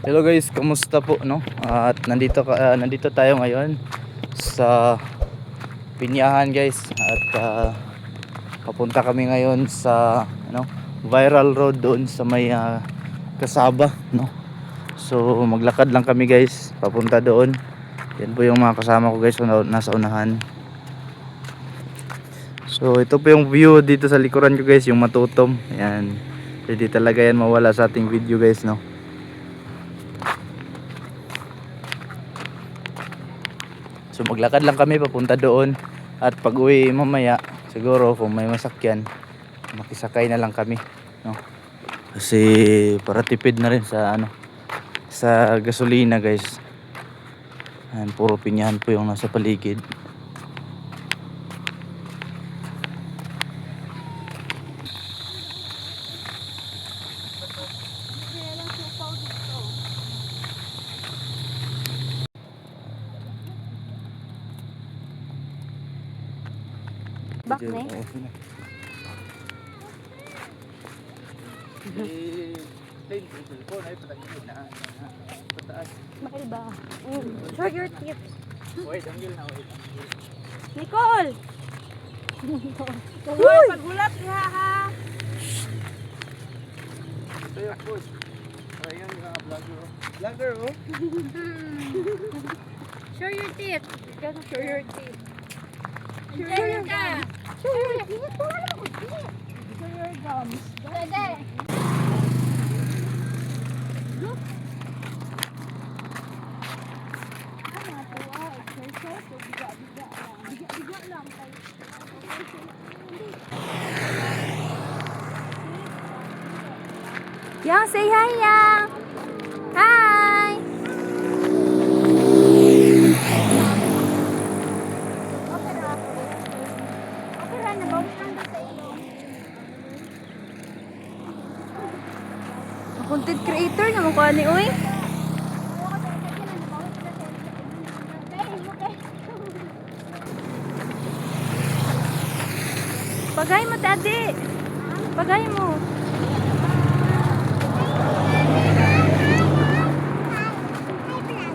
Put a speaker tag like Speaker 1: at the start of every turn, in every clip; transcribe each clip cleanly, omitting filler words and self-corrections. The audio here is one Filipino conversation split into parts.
Speaker 1: Hello guys, kamusta po no? At nandito tayo ngayon sa Pinyahan guys at papunta kami ngayon sa viral road doon sa may Kasaba no. So maglakad lang kami guys papunta doon. Yan po yung mga kasama ko guys nasa unahan. So ito po yung view dito sa likuran ko guys, yung Matutom. Yan. Hindi talaga yan mawala sa ating video guys no. So maglakad lang kami papunta doon at pag uwi mamaya siguro kung may masakyan makisakay na lang kami no. Kasi para tipid na rin sa sa gasolina guys. Ayan, puro pinyahan po yung nasa paligid.
Speaker 2: Back na eh. Makaiba. Show your teeth.
Speaker 1: Wait, anggil na wait.
Speaker 2: Nicole!
Speaker 3: Uy! Paghulat niya ha!
Speaker 1: Ito yung food. Ayan yung vlogger. Vlogger oh.
Speaker 2: Show your teeth.
Speaker 3: Show your teeth.
Speaker 2: Show your gums. Show your teeth.
Speaker 3: Show your gums.
Speaker 2: Pwede.
Speaker 3: Look! Ano nga po? Exercise o biga-biga lang? Biga-biga lang.
Speaker 2: Yang, say hi, Yang. Hi.
Speaker 3: Okay na, bawis lang doon sa ilo.
Speaker 2: Content creator na mukha ni Uy. Pagay mo, Tadi. Pagay mo.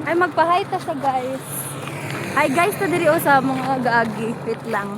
Speaker 2: Ay, magpahay ta sa guys. Hi guys, ta diri o sa mga gaagi. Wait lang.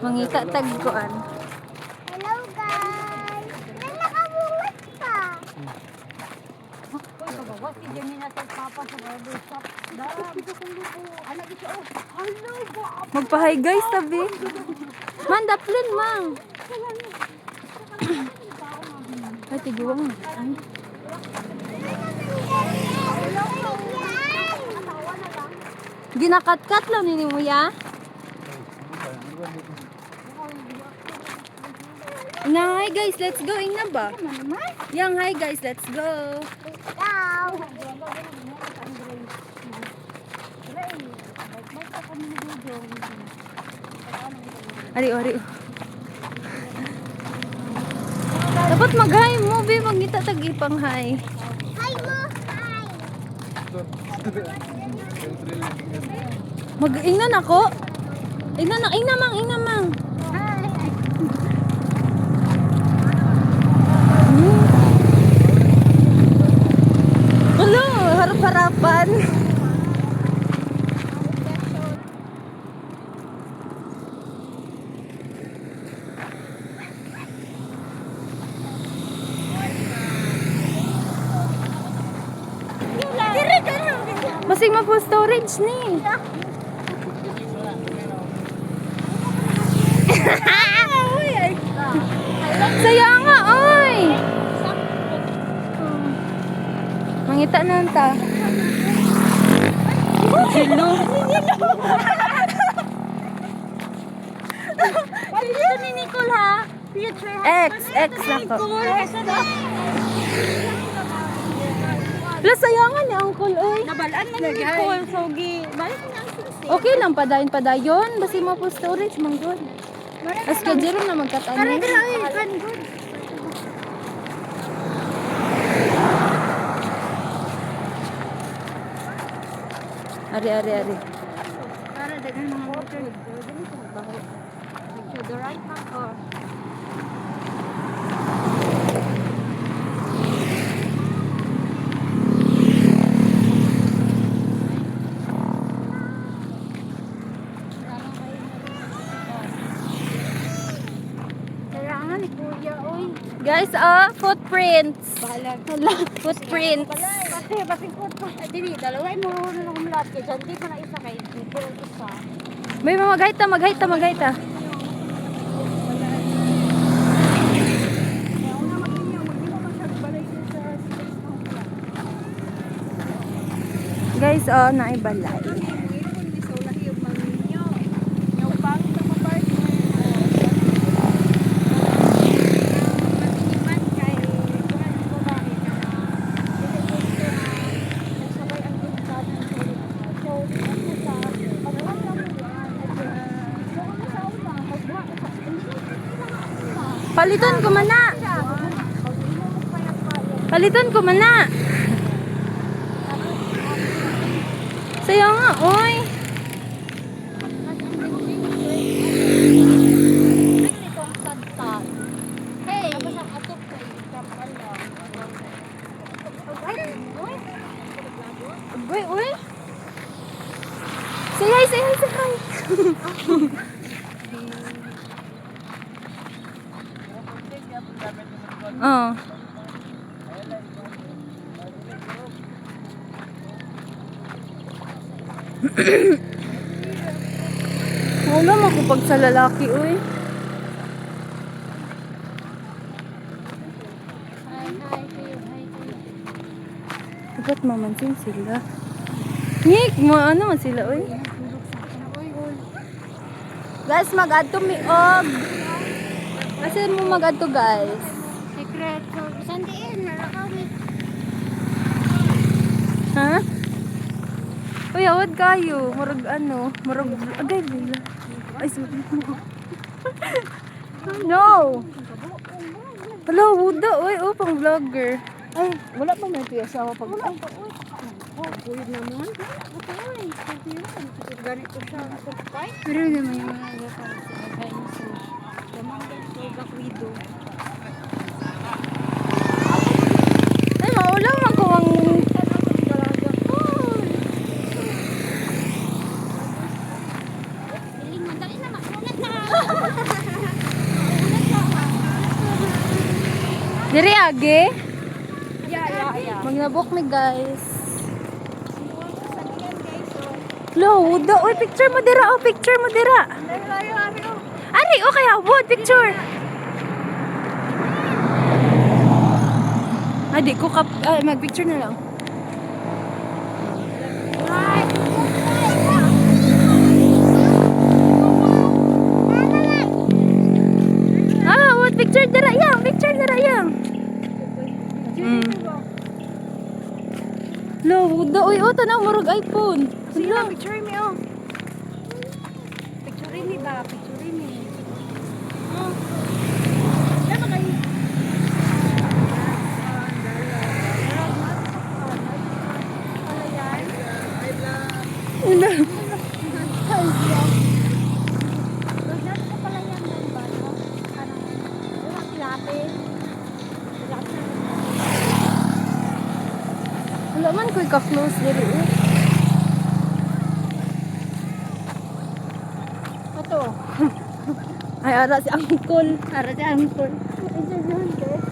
Speaker 2: Mangita tagkuan.
Speaker 3: Hello guys! May nakabuhat pa! Pagbawa si Jamina sa papa sa barbershop. Dami ko kung lupo. Anak ito oh. Hello ba?
Speaker 2: Magpahay guys, tabi. Man, daplin, mang. Ay, tiguang. Ay. Ginakat-kat lang nini mo ya? Na, hi guys, let's go. Ina ba? Yang, hi guys, let's go. Ari, ari. Dapat mag-hi mo, be. Magita tag-ipang hi.
Speaker 3: Hi mo! Hi!
Speaker 2: Mag-ingnan ako. Ingnan mang. Hello, harap-harapan. Masing po storage ni. Saya nga, oy. Mangita na ta. Hello.
Speaker 3: Picture ni Nicole ha? Picture ha?
Speaker 2: X na ko. Plus sayangan ni Uncle, oy.
Speaker 3: Nabalaan na ni Nicole. Sogi. Balik na ang sisi.
Speaker 2: Okay lang, padayon. Basi mo po storage, manggod. As ka jero na magkatanin.
Speaker 3: Kan good.
Speaker 2: Ari.
Speaker 3: Para ng mga water. Deodorant pa ko. Kailangan ni Kuya, oy.
Speaker 2: Guys, footprints.
Speaker 3: Balag.
Speaker 2: Footprints.
Speaker 3: Pati, basing ko pa. Dili, dalawa mo na lang umulat kay dyan. Di pa na isa kay pero isa.
Speaker 2: May mga maghaita.
Speaker 3: Kaya una maglinyo, maglinyo masyadong balay din sa space ng ulan.
Speaker 2: Guys, naibalay. Paliton ko man na. Paliton ko man na. Sayo nga, oy. Uy. Say hi. Oh. Wala makupag sa lalaki, uy. Dapat mamansin sila. Nick, ano man sila, uy. Guys, mag-add to me, Kasi mo mag-add to, guys.
Speaker 3: Secret. So, isang diin, narakaw ni.
Speaker 2: Ha? Uy, awad kayo. Marag agay bila. Ay, sorry mo. No! Hello, wuda. Uy, pang vlogger.
Speaker 3: Ay, wala pa may piyasawa pag wala pa. Kuya naman. Ganito siya. Pero naman yung mga gapang sa dinosaur. Damang ganito, gakwido.
Speaker 2: Ay, maulang ako ang...
Speaker 3: Dali na, makunat na.
Speaker 2: Diri, age.
Speaker 3: Yeah.
Speaker 2: Magnabok mi, guys. Lo, wuda. Uy, picture mo dira. Picture mo dira. Ari, kaya wood, picture. Di ko mag-picture na lang. Wood, picture dira yang. Lo, wuda. Uy, tanaw, murag iPhone.
Speaker 3: Sige na, picture me, Picture me ba? Picture me. Ano kayo?
Speaker 2: Wala man ko'y ka-close diri.
Speaker 3: Ito.
Speaker 2: Ay, ara si Uncle.
Speaker 3: Para sa angkol. Ito yun, guys.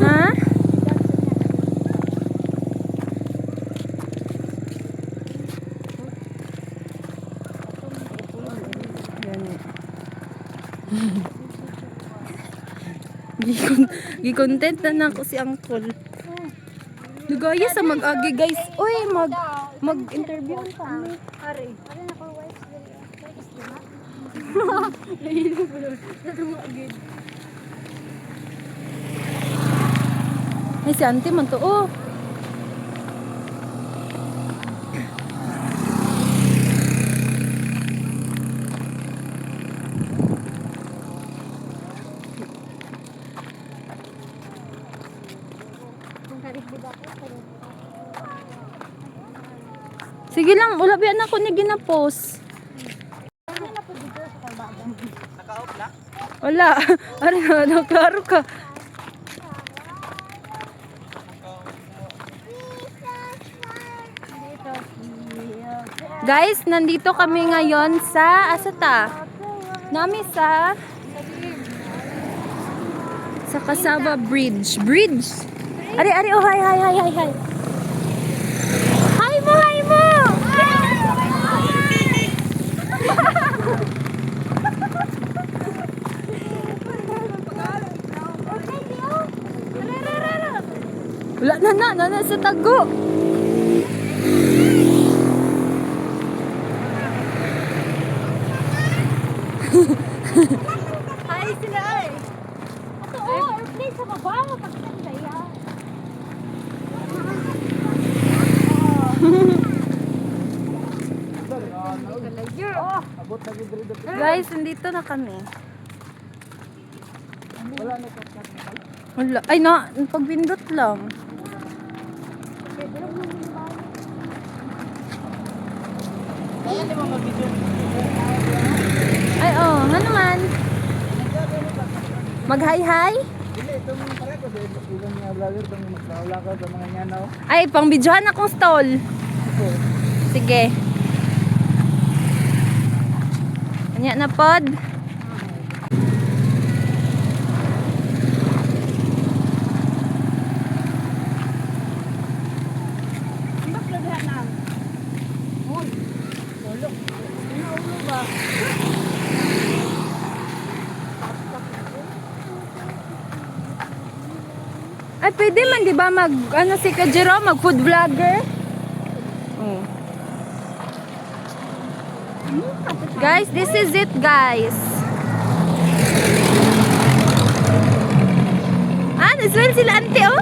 Speaker 2: Ha? Gi-content na ako si Uncle. Nagaya sa mag-agi, guys. Uy, mag-interview kami.
Speaker 3: Ari. Ari na ko, wife.
Speaker 2: Ay, si auntie man to. Sige lang, wala biyan ako ni gina-post.
Speaker 1: Naka-off na?
Speaker 2: Wala. Ano, klaro ka. Guys, nandito kami ngayon sa Asata. Nami sa Kasaba Bridge. Bridge. Ari, oh, hi. Hi mo. Wala na sa tago.
Speaker 3: Hi sila ay. Ito airplane sa baba. Pagkanda yan.
Speaker 2: Guys, nandito na kami. Wala. Ay, pagbindot lang.
Speaker 1: Kaya di ba mag-video?
Speaker 2: Ay, oh, nga naman. Mag-hi-hi?
Speaker 1: Hindi, itong pare ko. Ilang mga vlogger itong magkawala ka sa mga nyanaw.
Speaker 2: Ay, pang videohan akong stall. Sige. Anya na pod. Ay, pwede man, di ba, si Kajiro, mag food vlogger? Oh. Guys, this is it, guys. Naswell sila, ante, oh.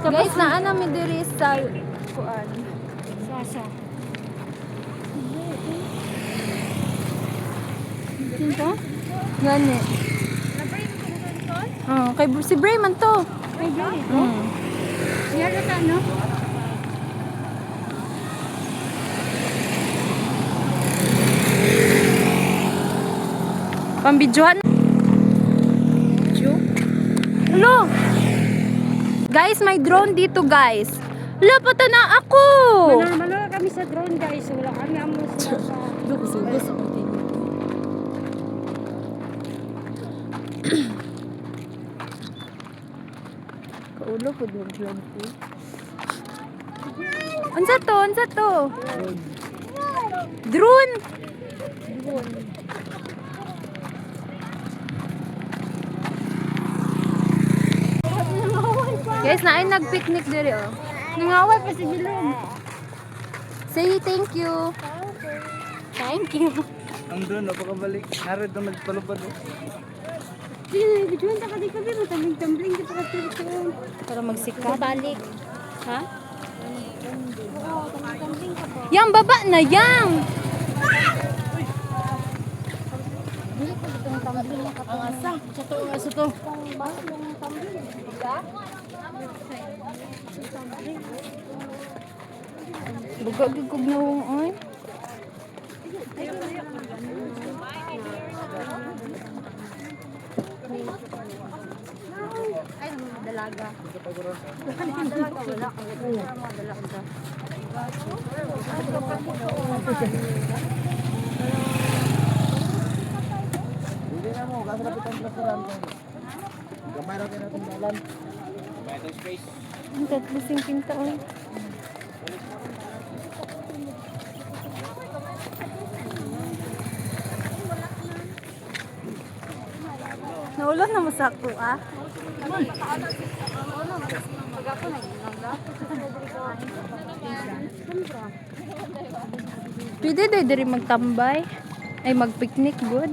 Speaker 2: Guys, naan namin diri sa kuan.
Speaker 3: Sasa.
Speaker 2: Sino? Gani. Kay si Brayman to.
Speaker 3: Ay, gani ito. Siya na ta, no?
Speaker 2: Pambidyohan. Hello. Guys, may drone dito, guys. Lapata na ako.
Speaker 3: Manalo kami sa drone, guys. Wala kami amo sa
Speaker 2: Kaulo po mag-vlog ko. Ansa to? Drone. Guys, naay nag-picnic diri, oh.
Speaker 3: Nangaway pa si Bilong.
Speaker 2: Say thank you.
Speaker 3: Thank you.
Speaker 1: Ang doon, napakabalik. Naroon doon nagpalupad.
Speaker 3: Bijuan ta kadi kabi mo tambling kita ka dito.
Speaker 2: Para magsikat.
Speaker 3: Balik.
Speaker 2: Ha?
Speaker 3: Oo, tambling ka po.
Speaker 2: Yang baba na yang.
Speaker 3: Dili ko itong tambling na kapang asa. Sa to.
Speaker 2: Buga gigog na wong oy.
Speaker 3: Ay, dalaga. Dalaga wala. Dalaga.
Speaker 1: Hindi na mo, kasi lapit ang plasteran ko. Gamay natin natin dalan. Gamay natin space.
Speaker 2: Ang tatlo sing pinta oy. Naulan na masako ah. Pwede dahil diri magtambay. Ay magpiknik good.